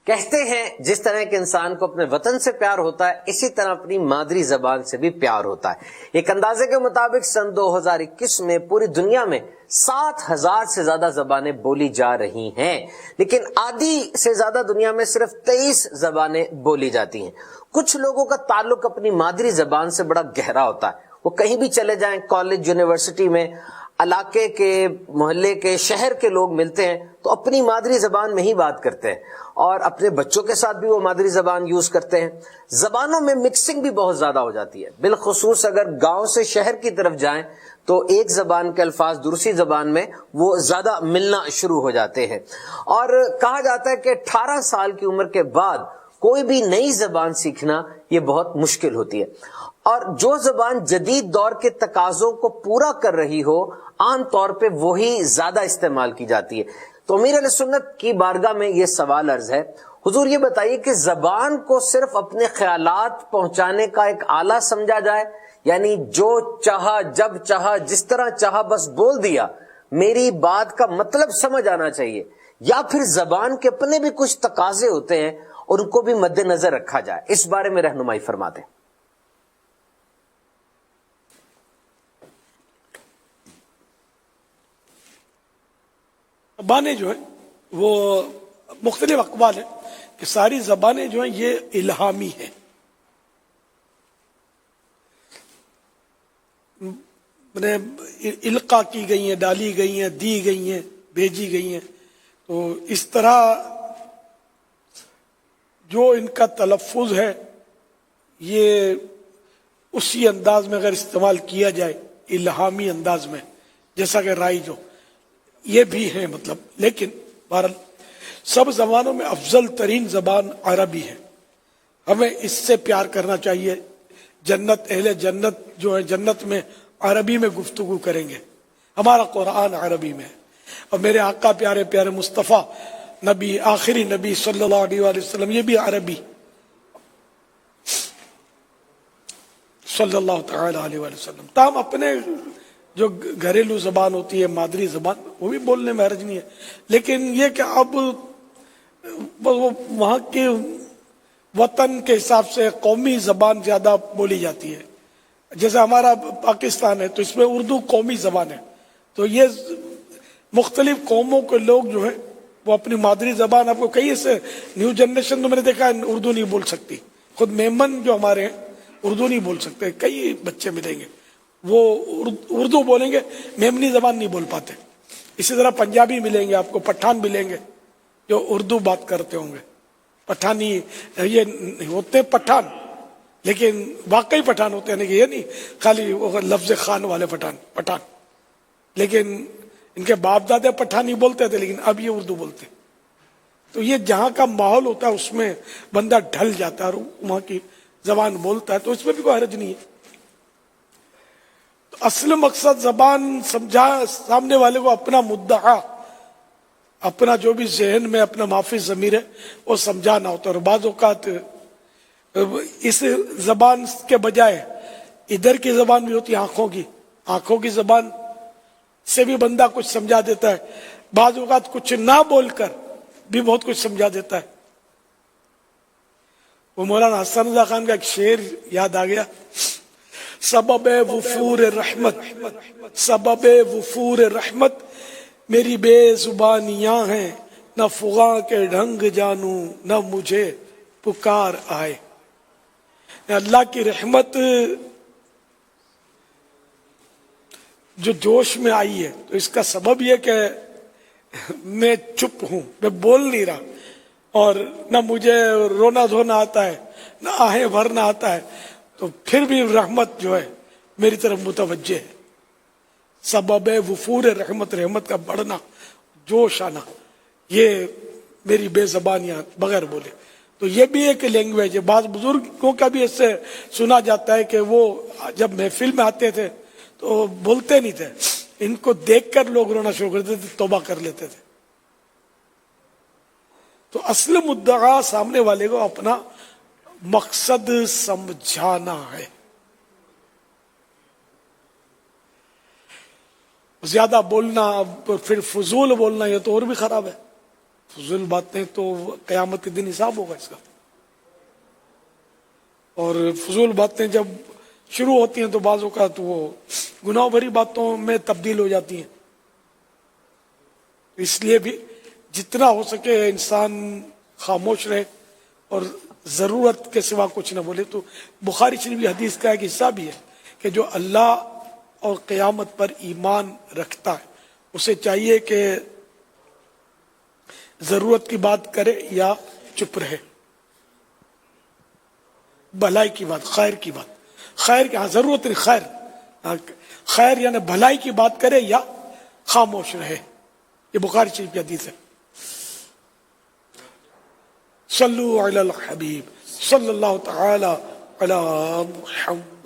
کہتے ہیں جس طرح کہ انسان کو اپنے وطن سے پیار ہوتا ہے اسی طرح اپنی مادری زبان سے بھی پیار ہوتا ہے۔ ایک اندازے کے مطابق سن 2021 میں پوری دنیا میں 7,000 سے زیادہ زبانیں بولی جا رہی ہیں، لیکن آدھی سے زیادہ دنیا میں صرف 23 زبانیں بولی جاتی ہیں۔ کچھ لوگوں کا تعلق اپنی مادری زبان سے بڑا گہرا ہوتا ہے، وہ کہیں بھی چلے جائیں، کالج، یونیورسٹی میں، علاقے کے، محلے کے، شہر کے لوگ ملتے ہیں تو اپنی مادری زبان میں ہی بات کرتے ہیں، اور اپنے بچوں کے ساتھ بھی وہ مادری زبان یوز کرتے ہیں۔ زبانوں میں مکسنگ بھی بہت زیادہ ہو جاتی ہے، بالخصوص اگر گاؤں سے شہر کی طرف جائیں تو ایک زبان کے الفاظ دوسری زبان میں وہ زیادہ ملنا شروع ہو جاتے ہیں، اور کہا جاتا ہے کہ 18 سال کی عمر کے بعد کوئی بھی نئی زبان سیکھنا یہ بہت مشکل ہوتی ہے، اور جو زبان جدید دور کے تقاضوں کو پورا کر رہی ہو عام طور پہ وہی زیادہ استعمال کی جاتی ہے۔ تو امیر علیہ سنت کی بارگاہ میں یہ سوال عرض ہے، حضور یہ بتائیے کہ زبان کو صرف اپنے خیالات پہنچانے کا ایک آلہ سمجھا جائے، یعنی جو چاہا جب چاہا جس طرح چاہا بس بول دیا، میری بات کا مطلب سمجھ آنا چاہیے، یا پھر زبان کے اپنے بھی کچھ تقاضے ہوتے ہیں اور ان کو بھی مد نظر رکھا جائے؟ اس بارے میں رہنمائی فرما دیں۔ زبانیں جو ہیں وہ مختلف اقوال ہیں کہ ساری زبانیں جو ہیں یہ الہامی ہیں، القا کی گئی ہیں، ڈالی گئی ہیں، دی گئی ہیں، بھیجی گئی ہیں۔ تو اس طرح جو ان کا تلفظ ہے یہ اسی انداز میں اگر استعمال کیا جائے، الہامی انداز میں، جیسا کہ رائج ہو، یہ بھی ہے مطلب۔ لیکن بہرحال سب زبانوں میں افضل ترین زبان عربی ہے، ہمیں اس سے پیار کرنا چاہیے۔ جنت، اہل جنت جو ہے جنت میں عربی میں گفتگو کریں گے، ہمارا قرآن عربی میں ہے، اور میرے آقا پیارے پیارے مصطفیٰ نبی، آخری نبی صلی اللہ علیہ وآلہ وسلم، یہ بھی عربی صلی اللہ تعالی علیہ وآلہ وسلم۔ تاہم اپنے جو گھریلو زبان ہوتی ہے، مادری زبان، وہ بھی بولنے میں حرج نہیں ہے، لیکن یہ کہ اب وہاں کے وطن کے حساب سے قومی زبان زیادہ بولی جاتی ہے۔ جیسے ہمارا پاکستان ہے تو اس میں اردو قومی زبان ہے، تو یہ مختلف قوموں کے لوگ جو ہیں وہ اپنی مادری زبان، آپ کو کئی ایسے نیو جنریشن تو میں نے دیکھا ہے اردو نہیں بول سکتی، خود میمن جو ہمارے ہیں اردو نہیں بول سکتے، کئی بچے ملیں گے وہ اردو بولیں گے، میمنی زبان نہیں بول پاتے۔ اسی طرح پنجابی ملیں گے آپ کو، پٹھان ملیں گے جو اردو بات کرتے ہوں گے، پٹھانی یہ ہوتے پٹھان، لیکن واقعی پٹھان ہوتے ہیں، یہ نہیں خالی لفظ خان والے پٹھان، لیکن ان کے باپ دادے پٹھانی بولتے تھے لیکن اب یہ اردو بولتے۔ تو یہ جہاں کا ماحول ہوتا ہے اس میں بندہ ڈھل جاتا ہے اور وہاں کی زبان بولتا ہے، تو اس میں بھی کوئی حرج نہیں ہے۔ تو اصل مقصد زبان سمجھا سامنے والے کو اپنا مدعا، اپنا جو بھی ذہن میں اپنا ما فی الضمیر ہے وہ سمجھانا ہوتا ہے، اور بعض اوقات اس زبان کے بجائے ادھر کی زبان بھی ہوتی ہے، آنکھوں کی زبان سے بھی بندہ کچھ سمجھا دیتا ہے، بعض اوقات کچھ نہ بول کر بھی بہت کچھ سمجھا دیتا ہے۔ وہ مولانا حسن رضا خان کا ایک شعر یاد آ گیا، سبب وفور رحمت، سبب وفور رحمت میری بے زبانیاں ہیں، نہ فغاں کے ڈھنگ جانوں نہ مجھے پکار آئے۔ اللہ کی رحمت جو جوش میں آئی ہے تو اس کا سبب یہ کہ میں چپ ہوں، میں بول نہیں رہا، اور نہ مجھے رونا دھونا آتا ہے، نہ آہیں بھرنا آتا ہے، تو پھر بھی رحمت جو ہے میری طرف متوجہ ہے۔ سبب وفور رحمت، رحمت کا بڑھنا، جوش آنا، یہ میری بے زبانیاں بغیر بولے۔ تو یہ بھی ایک لینگویج ہے۔ بعض بزرگوں کا بھی اس سے سنا جاتا ہے کہ وہ جب محفل میں آتے تھے تو بولتے نہیں تھے، ان کو دیکھ کر لوگ رونا شروع کرتے تھے، توبہ کر لیتے تھے۔ تو اصل مدعا سامنے والے کو اپنا مقصد سمجھانا ہے۔ زیادہ بولنا، پھر فضول بولنا، یہ تو اور بھی خراب ہے۔ فضول باتیں تو قیامت کے دن حساب ہوگا اس کا. اور فضول باتیں جب شروع ہوتی ہیں تو بعض اوقات وہ گناہ بھری باتوں میں تبدیل ہو جاتی ہیں. اس لیے بھی جتنا ہو سکے انسان خاموش رہے اور ضرورت کے سوا کچھ نہ بولے. تو بخاری شریف حدیث کا ایک حصہ بھی ہے کہ جو اللہ اور قیامت پر ایمان رکھتا ہے اسے چاہیے کہ ضرورت کی بات کرے یا چپ رہے. بھلائی کی بات، خیر کی بات، خیر کی ضرورت نہیں، خیر خیر یعنی بھلائی کی بات کرے یا خاموش رہے. یہ بخاری شریف کی حدیث ہے. صلو علی الحبیب صلی اللہ تعالی علی محمد.